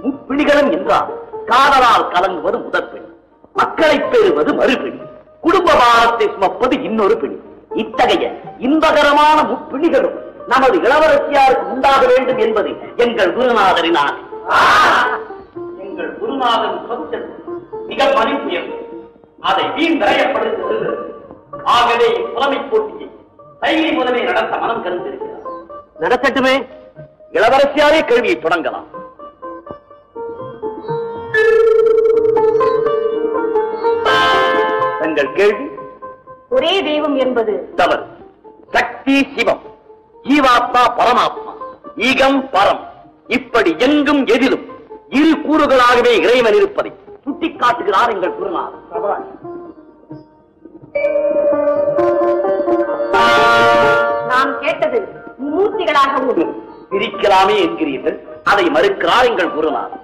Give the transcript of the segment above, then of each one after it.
முப்பிணிகளும் என்றால் காதலால் கலங்குவது முதற் பெண், மக்களை பெறுவது மறுபெண், குடும்ப பாரத்தை சுமப்பது இன்னொரு பெண். இத்தகைய இன்பகரமான முப்பிணிகளும் நமது இளவரசியாருக்கு உண்டாக வேண்டும் என்பது எங்கள் குருநாதரின் ஆணை. எங்கள் குருநாதன் சொற்கள் மிக மதிப்புயர்ந்தது. அதை வீண் தரையப்படுத்துகிறது. ஆகவே புலமை போட்டியை தைரி முதலே நடத்த மனம் கருந்திருக்கிறார். நடத்தட்டுமே, இளவரசியாரே கேள்வியை தொடங்கலாம். தங்கள் கேள்வி. ஒரே தெய்வம் என்பது தவறு. சக்தி சிவம், ஜீவாத்மா பரமாத்மா, ஈகம் பரம், இப்படி எங்கும் எதிலும் இரு கூறுகளாகவே இறைவன் இருப்பதை சுட்டிக்காட்டுகிறார் எங்கள் குருநாதர். நாம் கேட்டது மூர்த்திகளாகவும் பிரிக்கலாமே என்கிறீர்கள், அதை மறுக்கிறார் எங்கள் குருநாதர்.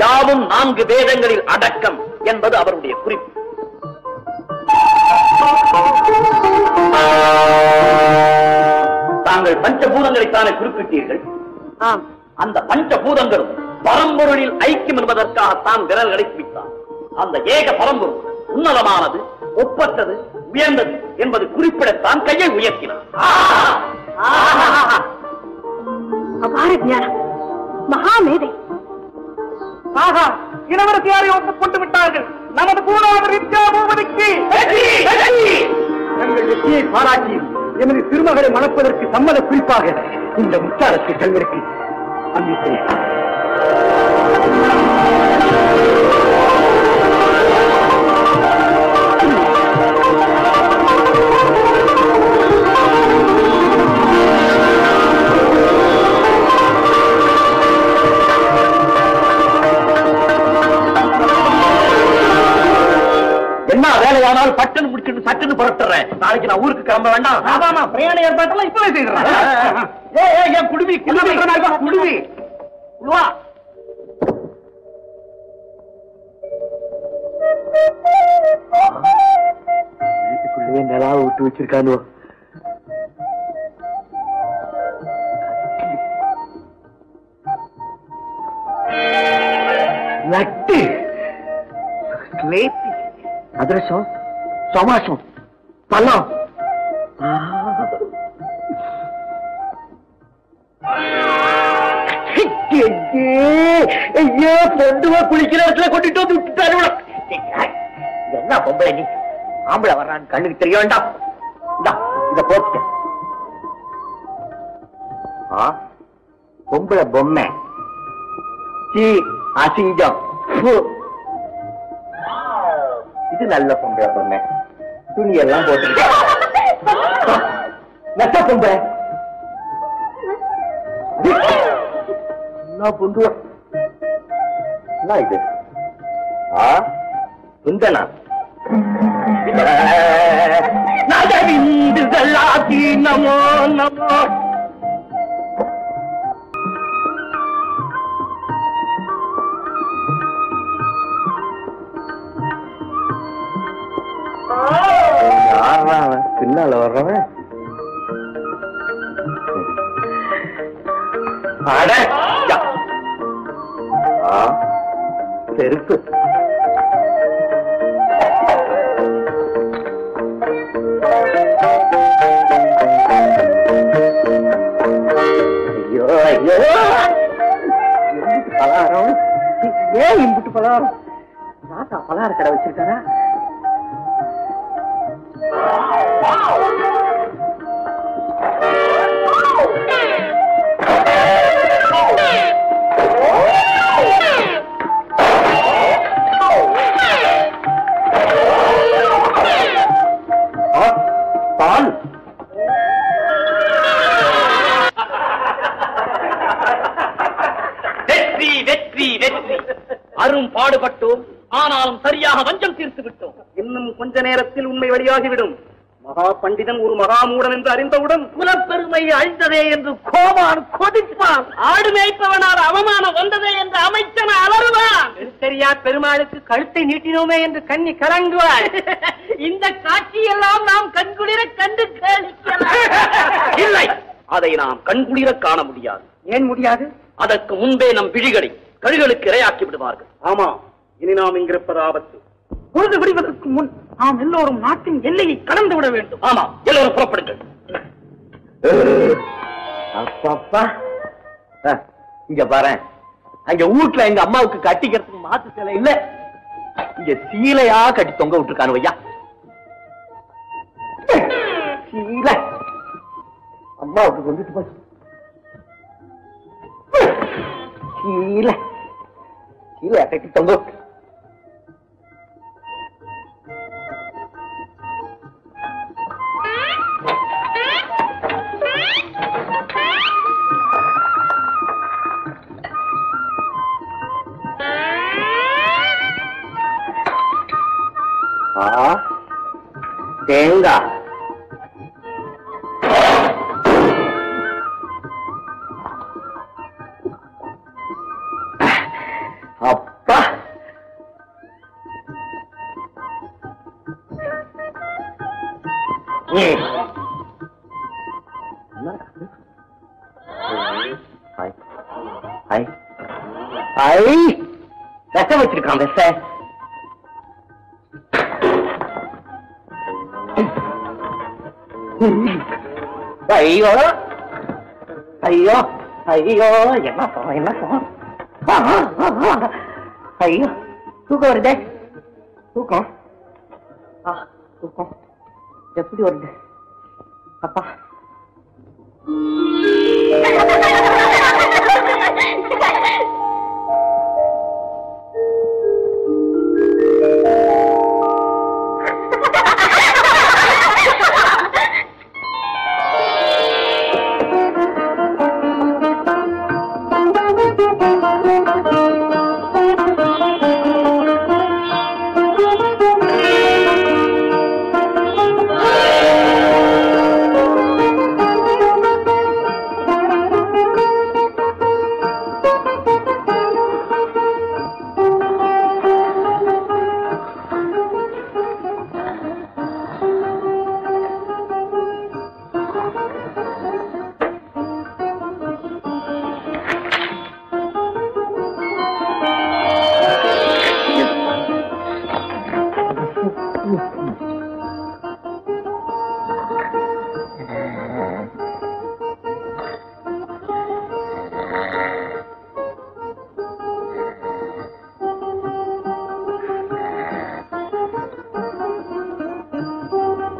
யாவும் 4 வேதங்களில் அடக்கம் என்பது அவருடைய குறிப்பு. தாங்கள் பஞ்சபூதங்களைத்தானே குறிப்பிட்டீர்கள். அந்த பஞ்சபூதங்களும் பரம்பொருளில் ஐக்கியம் என்பதற்காகத்தான் விரல்களை பிடித்தார். அந்த ஏக பரம்பொருள் உன்னதமானது, ஒப்பற்றது, உயர்ந்தது என்பது குறிப்பிடத்தான் கையை உயர்த்தினார். மகாமேதை. இளவரசியாரை ஒப்புக்கொண்டு விட்டார்கள். நமது பூராவர் பூபதிக்கு தங்கள் வெற்றியை பாராட்டி எமது திருமகளை மணப்பதற்கு சம்மத குறிப்பாக இந்த முத்தாரத்தை தங்களுக்கு அன்பித்தேன். என்ன வேலையானால் பட்டுன்னு முடிச்சுட்டு சட்டுன்னு புறட்டுறேன். நாளைக்கு நான் ஊருக்கு கிளம்ப வேண்டாம். ஆமா, பிரயாண ஏற்பாட்டெல்லாம் இப்பவே செய்யறேன். குடுவி குடுவி வா. வீட்டுக்குள்ளே நிலா விட்டு வச்சிருக்கானோ. நட்டு அதிரசம், சமாசம், பழம். பொண்டுவா குளிக்கிற இடத்துல கொண்டுட்டு வந்து விட்டுட்டாரு. என்ன பொம்பளை நீ? ஆம்பளை வர்றான்னு கண்ணுக்கு தெரிய வேண்டாம். இத போச்சு. பொம்பளை பொம்மை அசிங்கம். இது நல்ல பொம்பளை பொம்மை. துணி எல்லாம் போட்டு நட்ட பொம்பளை. பொண்டுவா இது சுந்தனா நமோ நமோ. பின்னால வர்றவன் செருப்பு. ஐயோ ஐயோ, பலகாரம். ஏன் இம்புட்டு பலகாரம்? தாத்தா பலகார கடை வச்சிருக்காரா? அரும் பாடுபட்டோம், ஆனாலும் சரியாக வஞ்சம் தீர்த்து விட்டோம். இன்னும் கொஞ்ச நேரத்தில் உண்மை வெளியாகிவிடும். மகா பண்டிதன் ஒரு மகாமூடன் என்று அறிந்தவுடன் குலப்பெருமை அழிந்ததே என்று கோமான் கொதிப்பான். ஆடு மேய்ப்பவனால் அவமானம் வந்ததே என்று அமைச்சன் அலறுவான். சரியா பெருமாளுக்கு கழுத்தை நீட்டினோமே என்று கண்ணி கலங்குவாள். இந்த காட்சியெல்லாம் நாம் கண்குளிர கண்டு கேளிக்கலாம். இல்லை, அதை நாம் கண்குளிர காண முடியாது. ஏன் முடியாது? அதற்கு முன்பே நம் விழிகளை கழுகளுக்கு இரையாக்கி விடுவார்கள். ஆமா, இனி நாம் இங்கிருப்பது ஆபத்து. பொழுது விடுவதற்கு முன் நாம் எல்லோரும் நாட்டின் எல்லையை கடந்து விட வேண்டும். ஆமா, எல்லோரும் புறப்படுங்கள். அப்பா, இங்க பாரு, அங்க வீட்டுல எங்க அம்மாவுக்கு கட்டிக்கிறதுக்கு மாத்து சிலை இல்ல, இங்க சீலையா கட்டி தொங்க விட்டுருக்கானு ஐயா. சீலை அம்மாவுக்கு கொண்டுட்டு போய் சீலை சீலையா கட்டி தொங்க விட்டு. தேங்காய் அப்பா, விஷம் வச்சிருக்கான். விஷ ஐயோ ஐயோ ஐயோ, என்ன சொல்ற என்ன சொல்ற? ஐயோ, தூக்கம் வருதே. தூக்கம் தூக்கம் எப்படி வருது? அப்பா